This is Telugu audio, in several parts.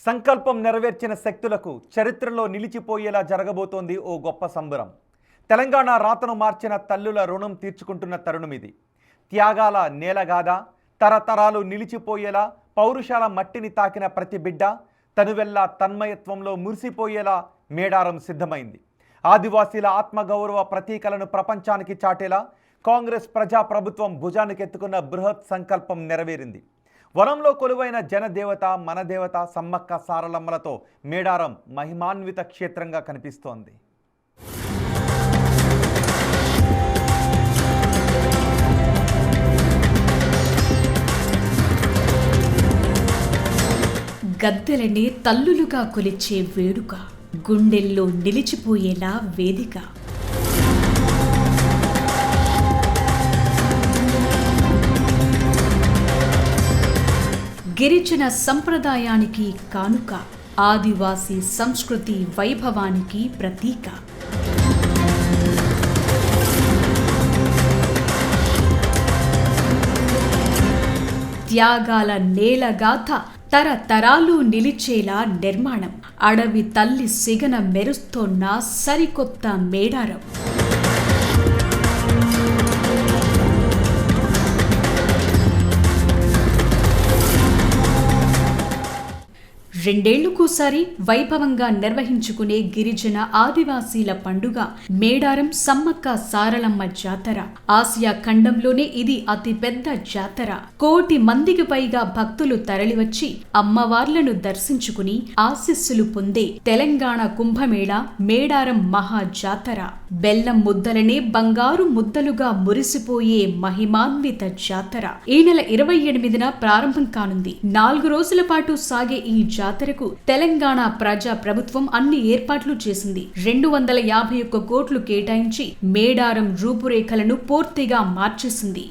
సంకల్పం నెరవేర్చిన శక్తులకు చరిత్రలో నిలిచిపోయేలా జరగబోతోంది ఓ గొప్ప సంబరం. తెలంగాణ రాతను మార్చిన తల్లుల రుణం తీర్చుకుంటున్న తరుణమిది. త్యాగాల నేలగాథ, తరతరాలు నిలిచిపోయేలా పౌరుషాల మట్టిని తాకిన ప్రతి బిడ్డ తనువెల్లా తన్మయత్వంలో మురిసిపోయేలా మేడారం సిద్ధమైంది. ఆదివాసీల ఆత్మగౌరవ ప్రతీకలను ప్రపంచానికి చాటేలా కాంగ్రెస్ ప్రజాప్రభుత్వం భుజానికెత్తుకున్న బృహత్ సంకల్పం నెరవేరింది. వనంలో కొలువైన జనదేవత మనదేవత సమ్మక్క సారలమ్మలతో మేడారం మహిమాన్విత క్షేత్రంగా కనిపిస్తోంది. గద్దెలని తల్లులుగా కొలిచే వేడుక, గుండెల్లో నిలిచిపోయేలా వేదిక. గిరిజన సంప్రదాయానికి కానుక, ఆదివాసీ సంస్కృతి వైభవానికి ప్రతీక. త్యాగాల నేలగాథ, తరతరాలు నిలిచేలా నిర్మాణం. అడవి తల్లి సిగన మెరుస్తోన్న సరికొత్త మేడారం. రెండేళ్లకోసారి వైభవంగా నిర్వహించుకునే గిరిజన ఆదివాసీల పండుగ మేడారం సమ్మక్క సారలమ్మ జాతర. ఆసియా ఖండంలోనే ఇది అతిపెద్ద జాతర. 1,000,000 మందికి పైగా భక్తులు తరలివచ్చి అమ్మవార్లను దర్శించుకుని ఆశీస్సులు పొందే తెలంగాణ కుంభమేళా మేడారం మహా జాతర. బెల్లం ముద్దలనే బంగారు ముద్దలుగా మురిసిపోయే మహిమాన్విత జాతర ఈ నెల 28న ప్రారంభం కానుంది. 4 రోజుల పాటు సాగే ఈ జాతరకు తెలంగాణ ప్రజా ప్రభుత్వం అన్ని ఏర్పాట్లు చేసింది. 251 కోట్లు కేటాయించి మేడారం రూపురేఖలను పూర్తిగా మార్చేసింది.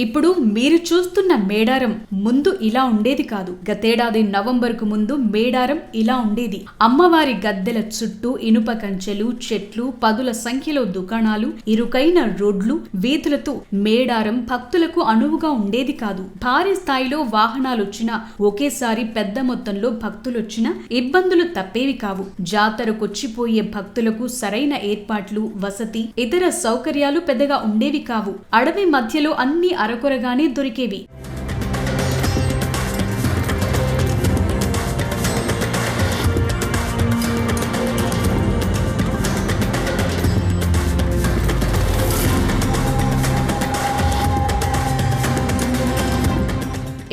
ఇప్పుడు మీరు చూస్తున్న మేడారం ముందు ఇలా ఉండేది కాదు. గతేడాది నవంబర్కు ముందు మేడారం ఇలా ఉండేది. అమ్మవారి గద్దెల చుట్టూ ఇనుప కంచెలు, చెట్లు, పదుల సంఖ్యలో దుకాణాలు, ఇరుకైన రోడ్లు, వీధులతో మేడారం భక్తులకు అనువుగా ఉండేది కాదు. భారీ స్థాయిలో వాహనాలొచ్చినా, ఒకేసారి పెద్ద మొత్తంలో భక్తులొచ్చినా ఇబ్బందులు తప్పేవి కావు. జాతరకొచ్చిపోయే భక్తులకు సరైన ఏర్పాట్లు, వసతి, ఇతర సౌకర్యాలు పెద్దగా ఉండేవి కావు. అడవి మధ్యలో అన్ని అరకొరగానే దొరికేవి.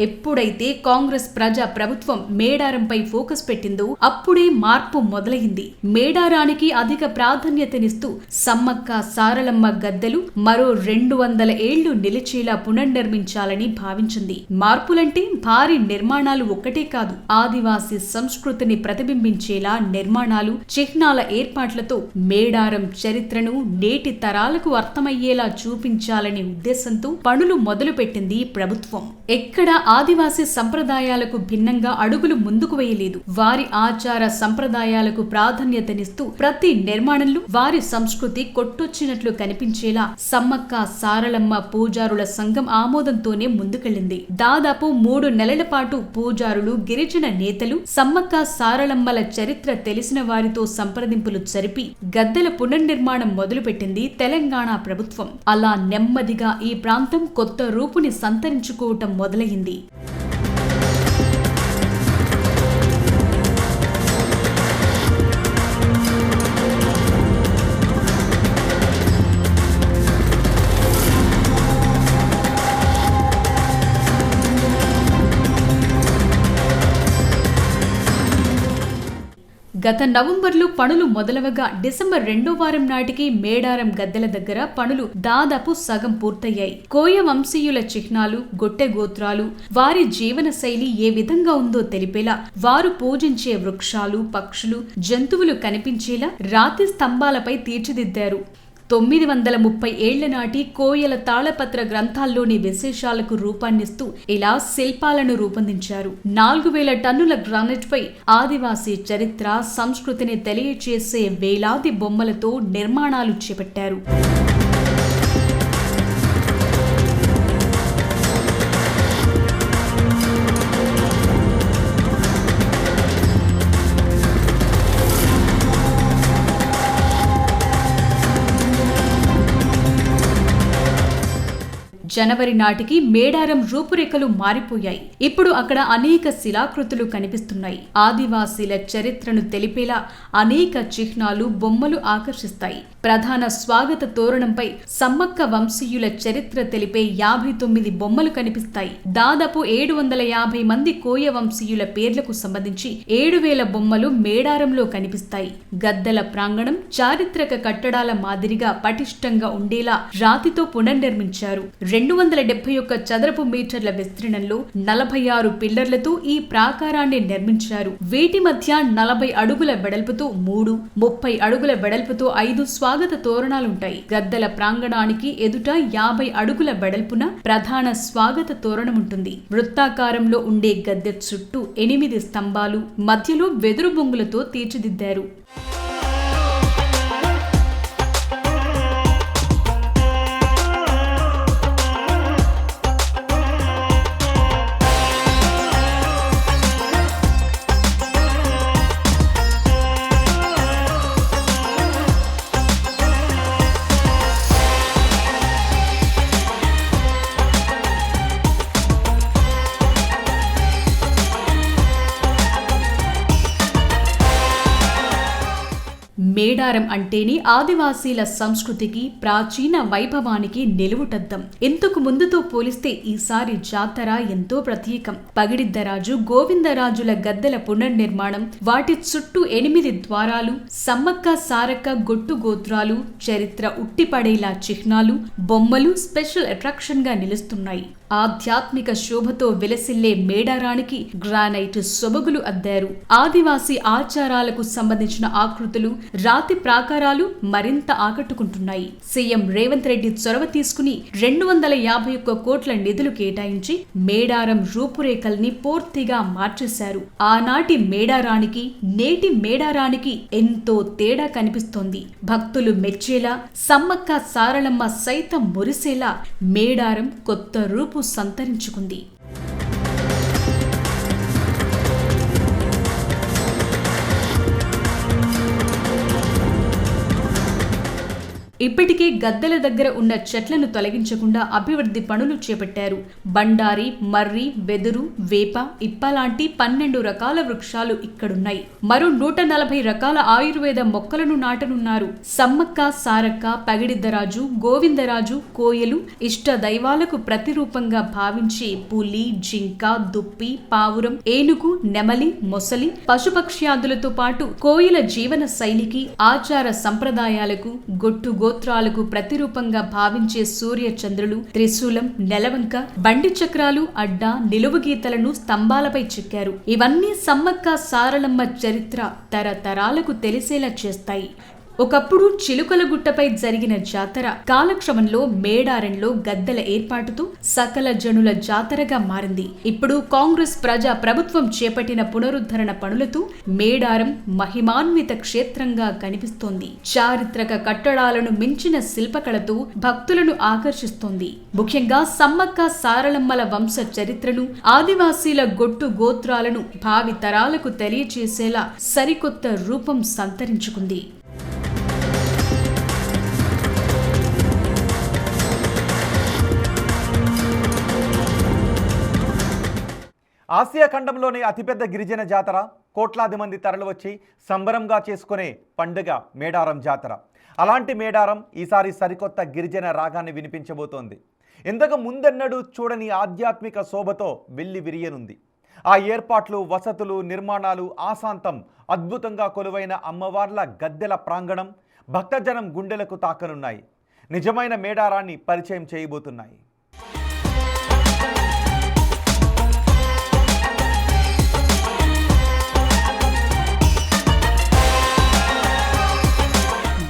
ఎప్పుడైతే కాంగ్రెస్ ప్రజా ప్రభుత్వం మేడారంపై ఫోకస్ పెట్టిందో అప్పుడే మార్పు మొదలైంది. మేడారానికి అధిక ప్రాధాన్యతనిస్తూ సమ్మక్క సారలమ్మ గద్దెలు మరో 200 ఏళ్లు నిలిచేలా పునర్నిర్మించాలని భావించింది. మార్పులంటే భారీ నిర్మాణాలు ఒక్కటే కాదు, ఆదివాసీ సంస్కృతిని ప్రతిబింబించేలా నిర్మాణాలు, చిహ్నాల ఏర్పాట్లతో మేడారం చరిత్రను నేటి తరాలకు అర్థమయ్యేలా చూపించాలనే ఉద్దేశంతో పనులు మొదలుపెట్టింది ప్రభుత్వం. ఎక్కడ ఆదివాసీ సంప్రదాయాలకు భిన్నంగా అడుగులు ముందుకు వేయలేదు. వారి ఆచార సంప్రదాయాలకు ప్రాధాన్యతనిస్తూ ప్రతి నిర్మాణంలో వారి సంస్కృతి కొట్టొచ్చినట్లు కనిపించేలా సమ్మక్క సారలమ్మ పూజారుల సంఘం ఆమోదంతోనే ముందుకెళ్లింది. దాదాపు 3 నెలల పాటు పూజారులు, గిరిజన నేతలు, సమ్మక్క సారలమ్మల చరిత్ర తెలిసిన వారితో సంప్రదింపులు జరిపి గద్దెల పునర్నిర్మాణం మొదలుపెట్టింది తెలంగాణ ప్రభుత్వం. అలా నెమ్మదిగా ఈ ప్రాంతం కొత్త రూపుని సంతరించుకోవటం మొదలైంది. గత నవంబర్లో పనులు మొదలవగా డిసెంబర్ 2వ వారం నాటికి మేడారం గద్దెల దగ్గర పనులు దాదాపు సగం పూర్తయ్యాయి. కోయ వంశీయుల చిహ్నాలు, గొట్టె గోత్రాలు, వారి జీవన శైలి ఏ విధంగా ఉందో తెలిపేలా వారు పూజించే వృక్షాలు, పక్షులు, జంతువులు కనిపించేలా రాతి స్తంభాలపై తీర్చిదిద్దారు. 930 ఏళ్ల నాటి కోయల తాళపత్ర గ్రంథాల్లోని విశేషాలకు రూపాన్నిస్తూ ఇలా శిల్పాలను రూపొందించారు. 4000 టన్నుల గ్రానైట్ పై ఆదివాసీ చరిత్ర, సంస్కృతిని తెలియచేసే వేలాది బొమ్మలతో నిర్మాణాలు చేపట్టారు. జనవరి నాటికి మేడారం రూపురేఖలు మారిపోయాయి. ఇప్పుడు అక్కడ అనేక శిలాకృతులు కనిపిస్తున్నాయి. ఆదివాసీల చరిత్రను తెలిపేలా అనేక చిహ్నాలు, బొమ్మలు ఆకర్షిస్తాయి. ప్రధాన స్వాగత తోరణంపై సమ్మక్క వంశీయుల చరిత్ర తెలిపే 59 బొమ్మలు కనిపిస్తాయి. దాదాపు 750 మంది కోయ వంశీయుల పేర్లకు సంబంధించి 7000 బొమ్మలు మేడారంలో కనిపిస్తాయి. గద్దెల ప్రాంగణం చారిత్రక కట్టడాల మాదిరిగా పటిష్టంగా ఉండేలా రాతితో పునర్నిర్మించారు. 271 చదరపు మీటర్ల విస్తీర్ణంలో 46 పిల్లర్లతో ఈ ప్రాకారాన్ని నిర్మించారు. వీటి మధ్య 40 అడుగుల వెడల్పుతో 3, 30 అడుగుల వెడల్పుతో 5 స్వాగత తోరణాలుంటాయి. గద్దెల ప్రాంగణానికి ఎదుట 50 అడుగుల వెడల్పున ప్రధాన స్వాగత తోరణం ఉంటుంది. వృత్తాకారంలో ఉండే గద్దె చుట్టూ 8 స్తంభాలు, మధ్యలో వెదురు బొంగులతో తీర్చిదిద్దారు. మేడారం అంటేనే ఆదివాసీల సంస్కృతికి, ప్రాచీన వైభవానికి నిలువుటద్దం. ఇంతకు ముందుతో పోలిస్తే ఈసారి జాతర ఎంతో ప్రత్యేకం. పగిడిద్దరాజు, గోవిందరాజుల గద్దెల పునర్నిర్మాణం, వాటి చుట్టూ 8 ద్వారాలు, సమ్మక్క సారక్క గొట్టు గోత్రాలు, చరిత్ర ఉట్టిపడేలా చిహ్నాలు, బొమ్మలు స్పెషల్ అట్రాక్షన్ గా నిలుస్తున్నాయి. ఆధ్యాత్మిక శోభతో విలసిల్లే మేడారానికి గ్రానైట్ సొబగులు అద్దారు. ఆదివాసీ ఆచారాలకు సంబంధించిన ఆకృతులు, రాతి ప్రాకారాలు మరింత ఆకట్టుకుంటున్నాయి. సీఎం రేవంత్ రెడ్డి చొరవ తీసుకుని 251 కోట్ల నిధులు కేటాయించి మేడారం రూపురేఖల్ని పూర్తిగా మార్చేశారు. ఆనాటి మేడారానికి, నేటి మేడారానికి ఎంతో తేడా కనిపిస్తోంది. భక్తులు మెచ్చేలా, సమ్మక్క సారలమ్మ సైతం మురిసేలా మేడారం కొత్త రూపు సంతరించుకుంది. ఇప్పటికే గద్దెల దగ్గర ఉన్న చెట్లను తొలగించకుండా అభివృద్ధి పనులు చేపట్టారు. బండారి, మర్రి, వెదురు, వేప, ఇప్ప లాంటి 12 రకాల వృక్షాలు ఇక్కడున్నాయి. మరో 140 రకాల ఆయుర్వేద మొక్కలను నాటనున్నారు. సమ్మక్క సారక్క, పగిడిద్దరాజు, గోవిందరాజు, కోయలు ఇష్ట దైవాలకు ప్రతిరూపంగా భావించే పులి, జింక, దుప్పి, పావురం, ఏనుగు, నెమలి, మొసలి, పశుపక్ష్యాదులతో పాటు కోయల జీవన శైలికి, ఆచార సంప్రదాయాలకు, గొట్టు గోత్రాలకు ప్రతిరూపంగా భావించే సూర్య చంద్రులు, త్రిశూలం, నెలవంక, బండి చక్రాలు, అడ్డ, నిలువు గీతలను స్తంభాలపై చెక్కారు. ఇవన్నీ సమ్మక్క సారలమ్మ చరిత్ర తరతరాలకు తెలిసేలా చేస్తాయి. ఒకప్పుడు చిలుకల గుట్టపై జరిగిన జాతర కాలక్రమంలో మేడారంలో గద్దెల ఏర్పాటుతో సకల జనుల జాతరగా మారింది. ఇప్పుడు కాంగ్రెస్ ప్రజా ప్రభుత్వం చేపట్టిన పునరుద్ధరణ పనులతో మేడారం మహిమాన్విత క్షేత్రంగా కనిపిస్తోంది. చారిత్రక కట్టడాలను మించిన శిల్పకళతో భక్తులను ఆకర్షిస్తోంది. ముఖ్యంగా సమ్మక్క సారలమ్మల వంశ చరిత్రను, ఆదివాసీల గొట్టు గోత్రాలను భావి తరాలకు తెలియచేసేలా సరికొత్త రూపం సంతరించుకుంది. ఆసియా ఖండంలోని అతిపెద్ద గిరిజన జాతర, కోట్లాది మంది తరలివచ్చి సంబరంగా చేసుకునే పండుగ మేడారం జాతర. అలాంటి మేడారం ఈసారి సరికొత్త గిరిజన రాగాన్ని వినిపించబోతోంది. ఇంతకు ముందెన్నడూ చూడని ఆధ్యాత్మిక శోభతో వెల్లి విరియనుంది. ఆ ఏర్పాట్లు, వసతులు, నిర్మాణాలు ఆశాంతం అద్భుతంగా కొలువైన అమ్మవార్ల గద్దెల ప్రాంగణం భక్తజనం గుండెలకు తాకనున్నాయి. నిజమైన మేడారాన్ని పరిచయం చేయబోతున్నాయి.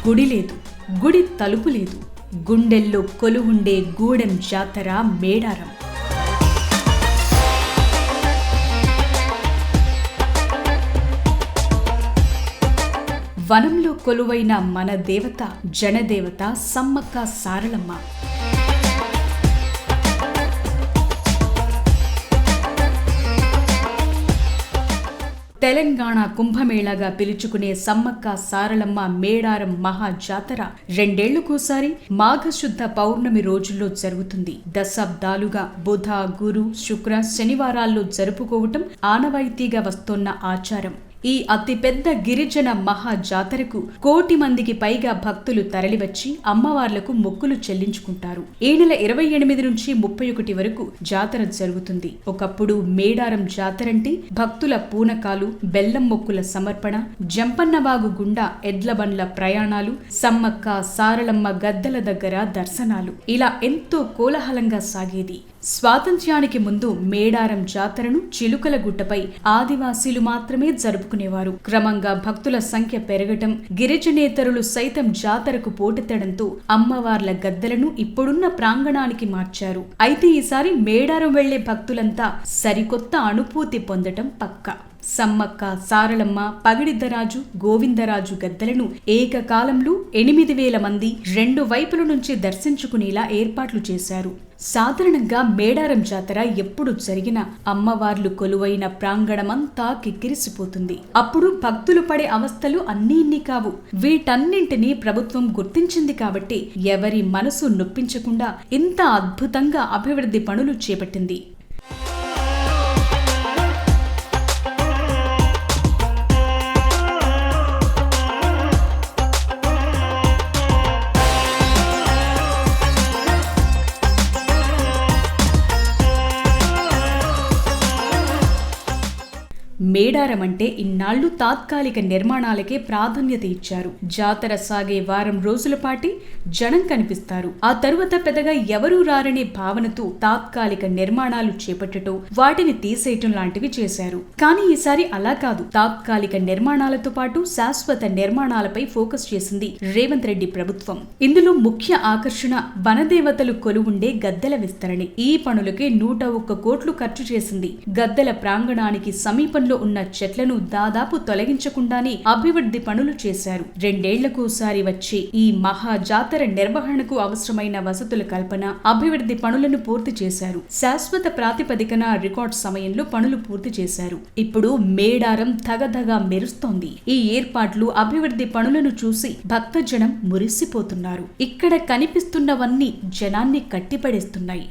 గుడి లేదు, గుడి తలుపు లేదు. గుండెల్లో కొలువుండే గూడెం జాతర మేడారం. వనంలో కొలువైన మన దేవత జనదేవత సమ్మక్క సారలమ్మ. తెలంగాణ కుంభమేళాగా పిలుచుకునే సమ్మక్క సారలమ్మ మేడారం మహా జాతర 2 ఏళ్లకోసారి మాఘశుద్ధ పౌర్ణమి రోజుల్లో జరుగుతుంది. దశాబ్దాలుగా బుధ, గురు, శుక్ర, శనివారాల్లో జరుపుకోవటం ఆనవాయితీగా వస్తోన్న ఆచారం. ఈ అతిపెద్ద గిరిజన మహా జాతరకు 1 కోటి మందికి పైగా భక్తులు తరలివచ్చి అమ్మవార్లకు మొక్కులు చెల్లించుకుంటారు. ఈ నెల 28 నుంచి 31 వరకు జాతర జరుగుతుంది. ఒకప్పుడు మేడారం జాతరంటే భక్తుల పూనకాలు, బెల్లం మొక్కుల సమర్పణ, జంపన్నవాగు గుండా ఎడ్లబండ్ల ప్రయాణాలు, సమ్మక్క సారలమ్మ గద్దెల దగ్గర దర్శనాలు, ఇలా ఎంతో కోలాహలంగా సాగేది. స్వాతంత్ర్యానికి ముందు మేడారం జాతరను చిలుకల గుట్టపై ఆదివాసీలు మాత్రమే జరుపుకునేవారు. క్రమంగా భక్తుల సంఖ్య పెరగటం, గిరిజనేతరులు సైతం జాతరకు పోటెత్తడంతో అమ్మవార్ల గద్దెలను ఇప్పుడున్న ప్రాంగణానికి మార్చారు. అయితే ఈసారి మేడారం వెళ్లే భక్తులంతా సరికొత్త అనుభూతి పొందటం పక్కా. సమ్మక్క సారలమ్మ, పగిడిద్దరాజు, గోవిందరాజు గద్దెలను ఏకకాలంలో 8,000 మంది 2 వైపుల నుంచి దర్శించుకునేలా ఏర్పాట్లు చేశారు. సాధారణంగా మేడారం జాతర ఎప్పుడు జరిగినా అమ్మవార్లు కొలువైన ప్రాంగణమంతా కిక్కిరిసిపోతుంది. అప్పుడు భక్తులు పడే అవస్థలు అన్నీ ఇన్ని కావు. వీటన్నింటినీ ప్రభుత్వం గుర్తించింది కాబట్టి ఎవరి మనసు నొప్పించకుండా ఇంత అద్భుతంగా అభివృద్ధి పనులు చేపట్టింది. మేడారం అంటే ఇన్నాళ్లు తాత్కాలిక నిర్మాణాలకే ప్రాధాన్యత ఇచ్చారు. జాతర సాగే వారం రోజుల పాటి జనం కనిపిస్తారు. ఆ తరువాత పెద్దగా ఎవరూ రారనే భావనతో తాత్కాలిక నిర్మాణాలు చేపట్టడం, వాటిని తీసేయటం లాంటివి చేశారు. కానీ ఈసారి అలా కాదు. తాత్కాలిక నిర్మాణాలతో పాటు శాశ్వత నిర్మాణాలపై ఫోకస్ చేసింది రేవంత్ రెడ్డి ప్రభుత్వం. ఇందులో ముఖ్య ఆకర్షణ వనదేవతలు కొలువుండే గద్దెల విస్తరణ. ఈ పనులకే 101 కోట్లు ఖర్చు చేసింది. గద్దెల ప్రాంగణానికి సమీపంలో ఉన్న చెట్లను దాదాపు తొలగించకుండానే అభివృద్ధి పనులు చేశారు. 2 ఏళ్లకోసారి వచ్చే ఈ మహా జాతర నిర్వహణకు అవసరమైన వసతుల కల్పన, అభివృద్ధి పనులను పూర్తి చేశారు. శాశ్వత ప్రాతిపదికన రికార్డ్ సమయంలో పనులు పూర్తి చేశారు. ఇప్పుడు మేడారం ధగధగా మెరుస్తోంది. ఈ ఏర్పాట్లు, అభివృద్ధి పనులను చూసి భక్తజనం మురిసిపోతున్నారు. ఇక్కడ కనిపిస్తున్నవన్నీ జనాన్ని కట్టిపడేస్తున్నాయి.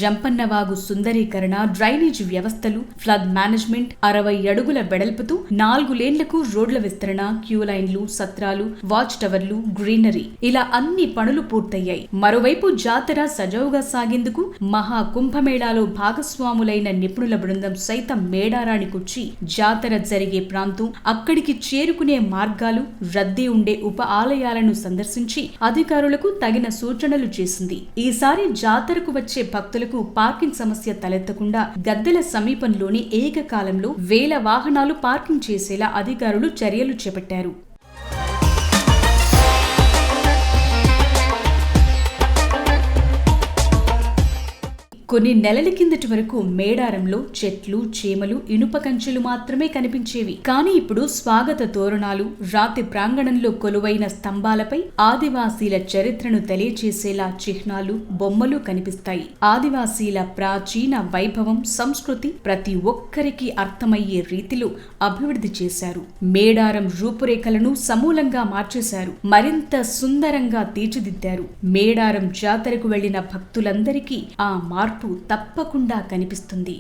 జంపన్నవాగు సుందరీకరణ, డ్రైనేజీ వ్యవస్థలు, ఫ్లడ్ మేనేజ్మెంట్, 60 అడుగుల వెడల్పుతో 4 లేన్లకు రోడ్ల విస్తరణ, క్యూ లైన్లు, సత్రాలు, వాచ్ టవర్లు, గ్రీనరీ, ఇలా అన్ని పనులు పూర్తయ్యాయి. మరోవైపు జాతర సజావుగా సాగేందుకు మహా కుంభమేళాలో భాగస్వాములైన నిపుణుల బృందం సైతం మేడారానికొచ్చి జాతర జరిగే ప్రాంతం, అక్కడికి చేరుకునే మార్గాలు, రద్దీ ఉండే ఉప ఆలయాలను సందర్శించి అధికారులకు తగిన సూచనలు చేసింది. ఈసారి జాతరకు వచ్చే భక్తులకు పార్కింగ్ సమస్య తలెత్తకుండా గద్దెల సమీపంలోని ఏకకాలంలో 1000 వాహనాలు పార్కింగ్ చేసేలా అధికారులు చర్యలు చేపట్టారు. కొన్ని నెలల కిందటి వరకు మేడారంలో చెట్లు, చేమలు, ఇనుప కంచెలు మాత్రమే కనిపించేవి. కానీ ఇప్పుడు స్వాగత తోరణాలు, రాతి ప్రాంగణంలో కొలువైన స్తంభాలపై ఆదివాసీల చరిత్రను తెలియచేసేలా చిహ్నాలు, బొమ్మలు కనిపిస్తాయి. ఆదివాసీల ప్రాచీన వైభవం, సంస్కృతి ప్రతి ఒక్కరికి అర్థమయ్యే రీతిలో అభివృద్ధి చేశారు. మేడారం రూపురేఖలను సమూలంగా మార్చేశారు. మరింత సుందరంగా తీర్చిదిద్దారు. మేడారం జాతరకు వెళ్లిన భక్తులందరికీ ఆ మార్పు తప్పకుండా కనిపిస్తుంది.